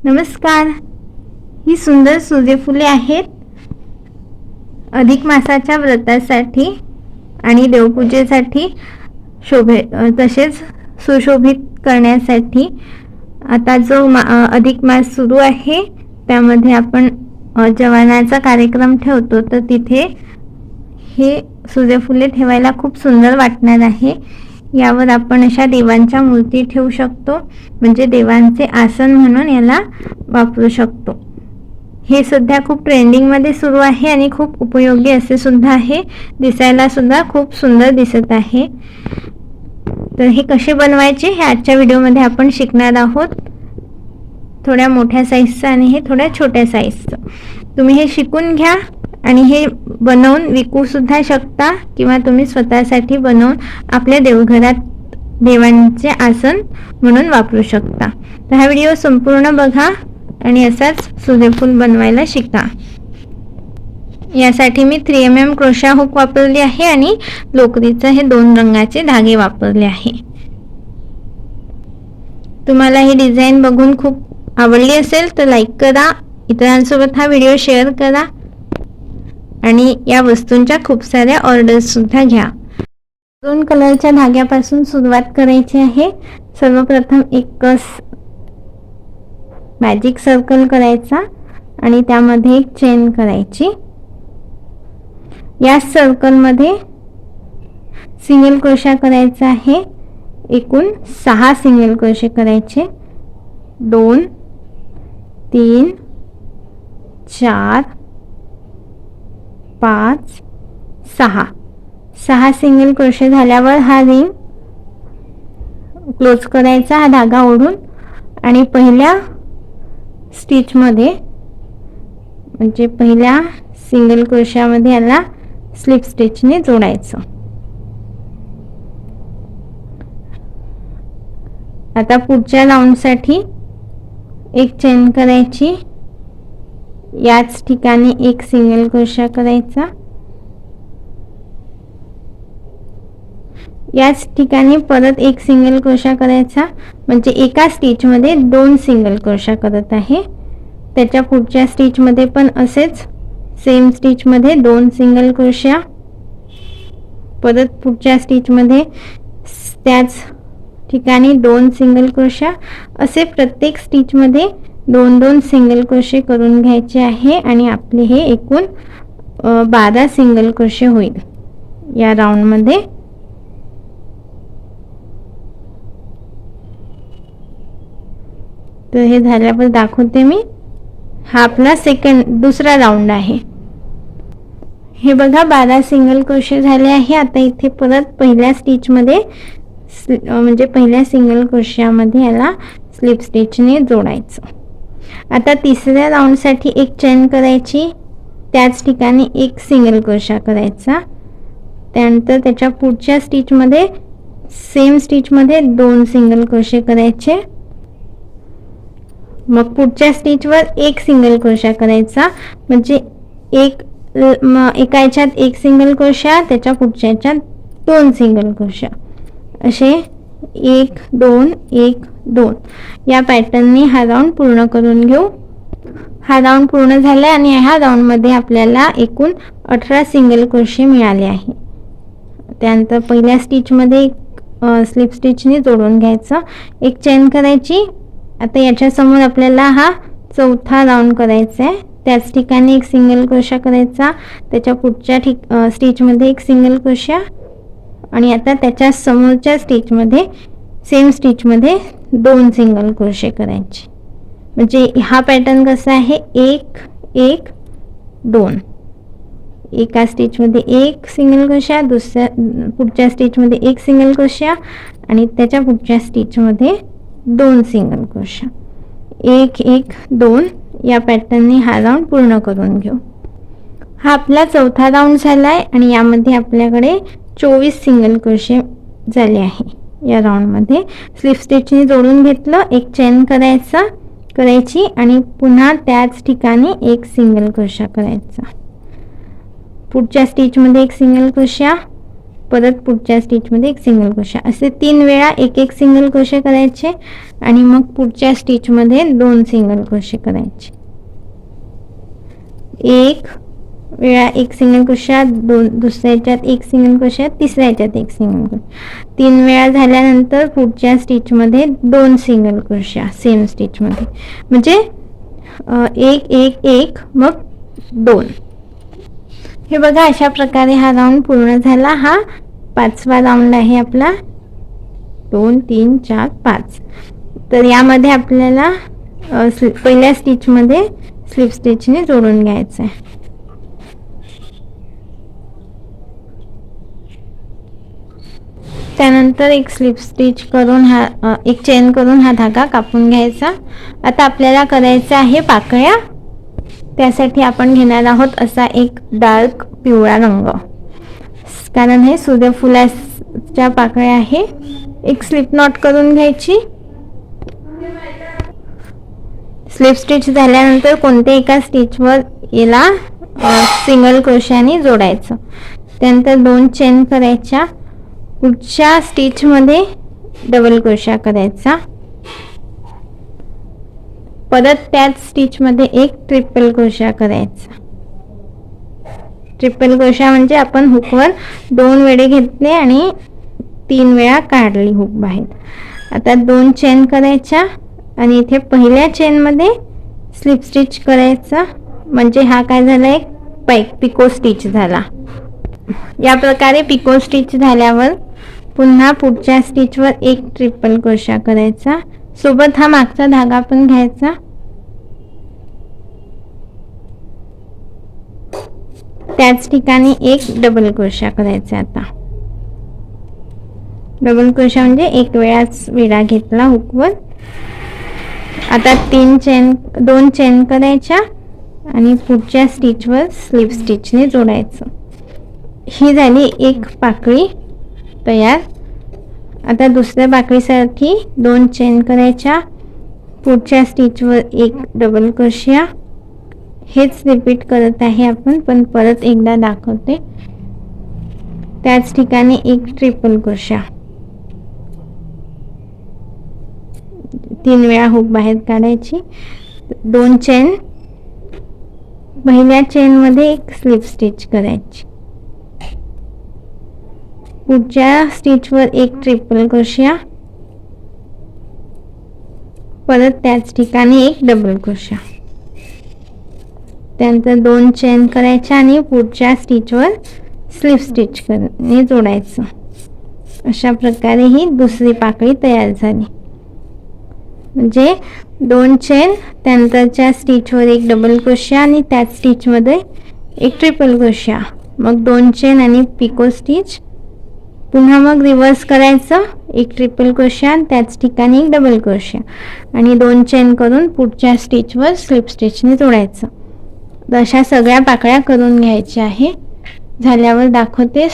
नमस्कार. ही सुंदर सूर्यफुले आहेत. अधिक मासाच्या व्रतासाठी आणि देवपूजेसाठी तसेच सुशोभित करण्यासाठी. आता जो अधिक मास सुरू आहे त्यामध्ये आपण जेवणाचा कार्यक्रम ठेवतो, तर तिथे हे सूर्यफुले ठेवायला खूप सुंदर वाटणार आहे. यावर आपण अशा देवांच्या मूर्ती ठेवू शकतो, म्हणजे देवांचे आसन म्हणून याला वापरू शकतो. हे सध्या खूप ट्रेंडिंगमध्ये सुरू आहे आणि खूप उपयोगी असे सुद्धा आहे. दिसायला सुद्धा खूप सुंदर दिसत आहे. तर हे कसे बनवायचे हे आजच्या व्हिडिओमध्ये आपण शिकणार आहोत. थोड्या मोठ्या साईजचं आणि हे थोड्या छोट्या साईजचं. तुम्ही हे शिकून घ्या आणि हे बनवून विकू सुद्धा शकता किंवा तुम्ही स्वतःसाठी बनवून आपल्या देवघरात देवांचे आसन म्हणून वापरू शकता. तर हा व्हिडिओ संपूर्ण बघा आणि असाच सूर्यफूल बनवायला शिका. यासाठी मी 3mm क्रोशा हुक वापरली आहे आणि लोकरीचे हे 2 रंगाचे धागे वापरले आहे. तुम्हाला ही डिझाईन बघून खूप आवडली असेल तर लाईक करा, इतरांसोबत हा व्हिडिओ शेअर करा आणि या वस्तूंच्या खूप साऱ्या ऑर्डर्स सुद्धा घ्या. 2 कलरच्या धाग्यापासून सुरुवात करायची आहे. सर्वप्रथम एक मॅजिक सर्कल करायचा आणि त्यामध्ये एक चेन करायची. या सर्कलमध्ये सिंगल क्रोशा करायचा आहे. एकूण 6 सिंगल क्रोशे करायचे. 2 3 4 5 6 सिंगल क्रोशे झाल्यावर हा रिंग क्लोज करायचा, हा धागा ओढून, आणि पहिल्या स्टिच मध्ये म्हणजे पहिल्या सिंगल क्रोशामध्ये याला स्लिप स्टिचने जोडायचं. आता पुढच्या राऊंड साठी एक चेन करायची. याच ठिकाणी एक सिंगल क्रोशा करायचा. याच ठिकाणी परत एक सिंगल क्रोशा करायचा, म्हणजे एका स्टिच मध्ये 2 सिंगल क्रोशा करत आहे. त्याच्या पुढच्या स्टिच मध्ये पण असेच सेम स्टिच मध्ये 2 सिंगल क्रोशा. परत पुढच्या स्टिच मध्ये त्याच ठिकाणी 2 सिंगल क्रोशा. असे प्रत्येक स्टिच मध्ये 2-2 सिंगल क्रोशे करून घ्यायचे आहे आणि आपले हे एकूण 12 सिंगल क्रोशे होईल या राऊंड मध्ये. तर हे झाल्यावर दाखवते मी. हा आपला दुसरा राऊंड आहे. हे बघा 12 सिंगल क्रोशे झाले आहे. आता इथे परत पहिल्या स्टिच मध्ये म्हणजे पहिल्या सिंगल क्रोशामध्ये याला स्लिप स्टिचने जोडायचं. आता तिसऱ्या राऊंड साठी एक चेन करायची. त्याच ठिकाणी एक सिंगल क्रोशा करायचा. त्यानंतर त्याच्या पुढच्या स्टिच मध्ये सेम स्टिच मध्ये 2 सिंगल क्रोशे करायचे. मग पुढच्या स्टिच वर एक सिंगल क्रोशा करायचा, म्हणजे एका याच्यात एक सिंगल क्रोशा, त्याच्या पुढच्या याच्यात 2 सिंगल क्रोशा, असे 1 2 1 2 या पॅटर्नने हा राऊंड पूर्ण करून घेऊ. हा राऊंड पूर्ण झाला आणि ह्या राऊंड मध्ये आपल्याला एकूण 18 सिंगल क्रोशे मिळाले आहे. त्यानंतर पहिल्या स्टिच मध्ये स्लिप स्टिचने जोडून घ्यायचं. एक चेन करायची. आता याच्या समोर आपल्याला हा चौथा राऊंड करायचा आहे. त्याच ठिकाणी एक सिंगल क्रोशा करायचा. त्याच्या पुढच्या स्टिच मध्ये एक सिंगल क्रोशा आणि आता त्याच्या समोरच्या स्टिच मध्ये सेम स्टिच मध्ये 2 सिंगल क्रोशे करायचे. म्हणजे हा पॅटर्न कसा आहे, 1 1 2. एका स्टिच मध्ये एक सिंगल क्रोशा, पुढच्या स्टिच मध्ये एक सिंगल क्रोशा आणि त्याच्या पुढच्या स्टिच मध्ये 2 सिंगल क्रोशा. 1 1 2 या पॅटर्नने हा राऊंड पूर्ण करून घेऊ. हा आपला चौथा राऊंड झालाय आणि यामध्ये आपल्याकडे 24 सिंगल क्रोशे झाले आहे. या राऊंड मध्ये स्लिप स्टिचने जोडून घेतलं. एक चेन करायची आणि पुन्हा त्याच ठिकाणी एक सिंगल क्रोशा करायचा. पुढच्या स्टिच मध्ये एक सिंगल क्रोशा, परत पुढच्या स्टिचमध्ये एक सिंगल क्रोशा, असे 3 वेळा एक एक सिंगल क्रोशे करायचे आणि मग पुढच्या स्टिचमध्ये 2 सिंगल क्रोशे करायचे. एक वेळा एक सिंगल क्रोशा, दुसऱ्या ह्याच्यात एक सिंगल क्रोशा, तिसऱ्या ह्याच्यात एक सिंगल क्रोशा. 3 वेळा झाल्यानंतर पुढच्या स्टिचमध्ये 2 सिंगल क्रोशा सेम स्टिचमध्ये, म्हणजे एक एक एक मग 2. हे बघा, अशा प्रकारे हा राऊंड पूर्ण झाला. हा 5वा राऊंड आहे आपला. 2 3 4 5. तर यामध्ये आपल्याला पहिल्या स्टिचमध्ये स्लिप स्टिचने जोडून घ्यायचं आहे. त्यानंतर एक स्लिप स्टिच करून एक चेन करून हा धागा कापून घ्यायचा. आता आपल्याला करायचं आहे पाकळ्या. त्यासाठी आपण घेणार आहोत असा एक डार्क पिवळा रंग, कारण हे सूर्यफुलाच्या पाकळ्या आहे. एक स्लिप नॉट करून घ्यायची. स्लिप स्टिच झाल्यानंतर कोणत्या एका स्टिचवर याला सिंगल क्रोशाने जोडायचं. त्यानंतर 2 चेन करायच्या. पुढच्या स्टिचमध्ये डबल क्रोशा करायचा. परत त्याच स्टिचमध्ये एक ट्रिपल क्रोशा करायचा. ट्रिपल क्रोशा म्हणजे आपण हुकवर 2 वेढे घेतले आणि 3 वेळा काढली हुक बाहेर. आता 2 चेन करायच्या आणि इथे पहिल्या चेनमध्ये स्लिप स्टिच करायचा, म्हणजे हा काय झाला, एक पिको स्टिच झाला. या प्रकारे पिको स्टिच झाल्यावर पुन्हा पुढच्या स्टिचवर एक ट्रिपल क्रोशा करायचा. सोबत हा मागचा धागा पण घ्यायचा. त्याच ठिकाणी एक डबल क्रोशा करायचा. आता डबल क्रोशा म्हणजे एक वेळाच विडा घेतला हुकवर. आता 2 चेन करायच्या आणि पुढच्या स्टिचवर स्लिप स्टिचने जोडायचं. ही झाली एक पाकळी तयार. आता दुसऱ्या पाकळीसाठी 2 चेन करायच्या. पुढच्या स्टिचवर एक डबल क्रोशिया. हेच रिपीट करत आहे आपण, पण परत एकदा दाखवते. त्याच ठिकाणी एक ट्रिपल क्रोशा. 3 वेळा हुक बाहेर काढायची. 2 चेन. पहिल्या चेनमध्ये एक स्लिप स्टिच करायची. पुढच्या स्टिचवर एक ट्रिपल क्रोशिया. परत त्याच ठिकाणी एक डबल क्रोशा. त्यानंतर 2 चेन करायच्या आणि पुढच्या स्टिचवर स्लिप स्टिच करणे जोडायचं. अशा प्रकारे ही दुसरी पाकळी तयार झाली. म्हणजे 2 चेन, त्यानंतरच्या स्टिचवर एक डबल क्रोशा आणि त्याच स्टिचमध्ये एक ट्रिपल क्रोशा, मग 2 चेन आणि पिको स्टिच. पुन्हा मग रिव्हर्स करायचं, एक ट्रिपल क्रोशा त्याच ठिकाणी एक डबल क्रोशा आणि 2 चेन करून पुढच्या स्टिचवर स्लिप स्टिचने जोडायचं. अशा सगळ्या पाकळ्या करून घ्यायच्या आहे. झाल्यावर दाखवते.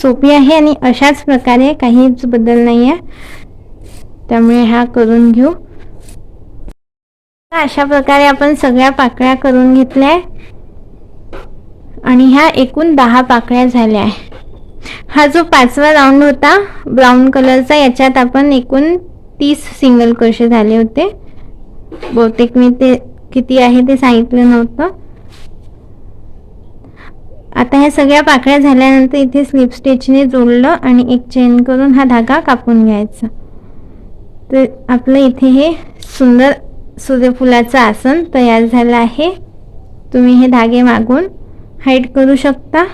सोपी आहे आणि अशाच प्रकारे काहीच बदल नाही आहे, त्यामुळे हा करून घेऊ. अशा प्रकारे आपण सगळ्या पाकळ्या करून घेतल्या आणि ह्या एकूण 10 पाकळ्या झाल्या आहे. हा जो 5वा राऊंड होता ब्राऊन कलरचा, याच्यात आपण एकूण 30 सिंगल क्रोशे झाले होते. बहुतेक मी ते किती आहे ते सांगितलं नव्हतं. आता ह्या सगळ्या पाकळ्या झाल्यानंतर इथे स्लिप स्टिचने जोडलं आणि एक चेन करून हा धागा कापून घ्यायचा. तर आपलं इथे हे सुंदर सूर्यफुलाचं आसन तयार झालं आहे. तुम्ही हे धागे मागून हाईड करू शकता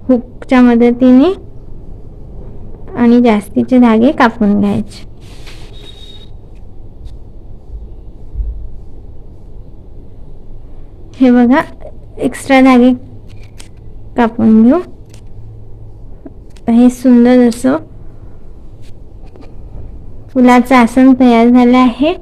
हुकच्या मदतीने आणि जास्तीचे धागे कापून घ्यायचे. हे बघा, एक्स्ट्रा धागे कापून घेऊ. हे सुंदर असं फुलाचं आसन तयार झालं आहे.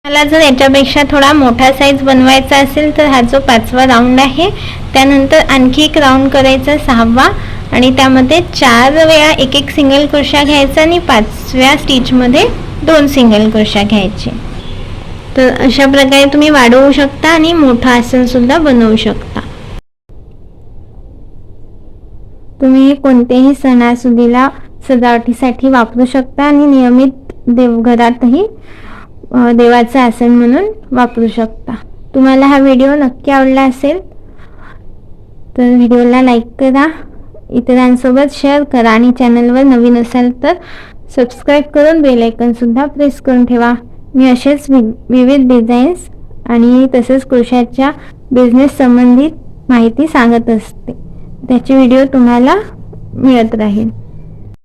मला जर याच्यापेक्षा थोडा मोठा साईज बनवायचा असेल तर हा जो 5वा राऊंड आहे त्यानंतर आणखी एक राऊंड करायचा 6वा आणि त्यामध्ये 4 वेळा एक एक सिंगल क्रोशा घ्यायचा आणि 5व्या स्टिचमध्ये 2 सिंगल क्रोशा घ्यायचे. तर अशा प्रकारे तुम्ही वाढवू शकता आणि मोठं आसन सुद्धा बनवू शकता. तुम्ही कोणत्याही सणासुदीला सजावटीसाठी वापरू शकता आणि नियमित देवघरातही देवाचं आसन म्हणून वापरू शकता. तुम्हाला हा व्हिडिओ नक्की आवडला असेल तर व्हिडिओला लाईक करा, इतरांसोबत शेअर करा आणि चॅनलवर नवीन असाल तर सबस्क्राईब करून बेल आयकॉन सुद्धा प्रेस करून ठेवा. मी असेच विविध डिझाईन्स आणि तसेच क्रोशाच्या बिझनेस संबंधित माहिती सांगत असते. त्याचे व्हिडिओ तुम्हाला मिळत राहील.